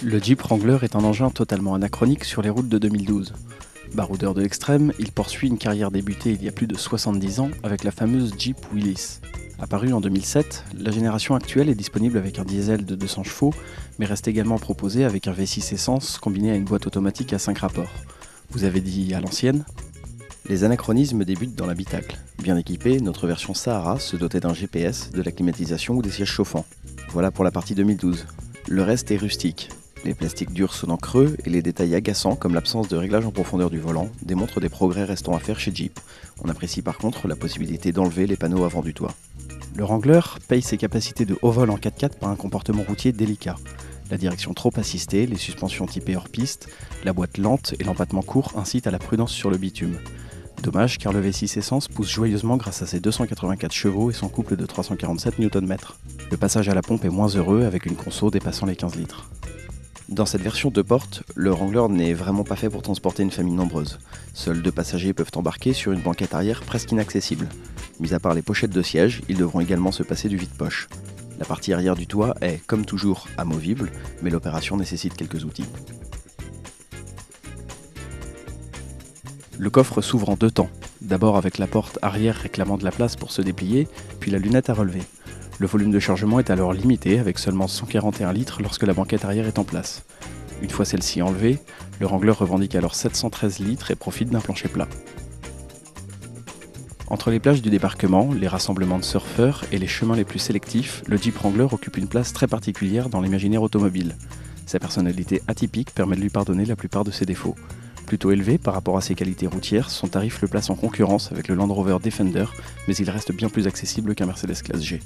Le Jeep Wrangler est un engin totalement anachronique sur les routes de 2012. Baroudeur de l'extrême, il poursuit une carrière débutée il y a plus de 70 ans avec la fameuse Jeep Willys. Apparue en 2007, la génération actuelle est disponible avec un diesel de 200 chevaux, mais reste également proposée avec un V6 essence combiné à une boîte automatique à 5 rapports. Vous avez dit à l'ancienne ? Les anachronismes débutent dans l'habitacle. Bien équipée, notre version Sahara se dotait d'un GPS, de la climatisation ou des sièges chauffants. Voilà pour la partie 2012. Le reste est rustique. Les plastiques durs sonnant creux et les détails agaçants comme l'absence de réglage en profondeur du volant démontrent des progrès restant à faire chez Jeep. On apprécie par contre la possibilité d'enlever les panneaux avant du toit. Le Wrangler paye ses capacités de haut vol en 4x4 par un comportement routier délicat. La direction trop assistée, les suspensions typées hors piste, la boîte lente et l'empattement court incitent à la prudence sur le bitume. Dommage car le V6 essence pousse joyeusement grâce à ses 284 chevaux et son couple de 347 Nm. Le passage à la pompe est moins heureux avec une conso dépassant les 15 litres. Dans cette version 2 portes, le Wrangler n'est vraiment pas fait pour transporter une famille nombreuse. Seuls 2 passagers peuvent embarquer sur une banquette arrière presque inaccessible. Mis à part les pochettes de siège, ils devront également se passer du vide-poche. La partie arrière du toit est, comme toujours, amovible, mais l'opération nécessite quelques outils. Le coffre s'ouvre en 2 temps, d'abord avec la porte arrière réclamant de la place pour se déplier, puis la lunette à relever. Le volume de chargement est alors limité avec seulement 141 litres lorsque la banquette arrière est en place. Une fois celle-ci enlevée, le Wrangler revendique alors 713 litres et profite d'un plancher plat. Entre les plages du débarquement, les rassemblements de surfeurs et les chemins les plus sélectifs, le Jeep Wrangler occupe une place très particulière dans l'imaginaire automobile. Sa personnalité atypique permet de lui pardonner la plupart de ses défauts. Plutôt élevé par rapport à ses qualités routières, son tarif le place en concurrence avec le Land Rover Defender, mais il reste bien plus accessible qu'un Mercedes Classe G.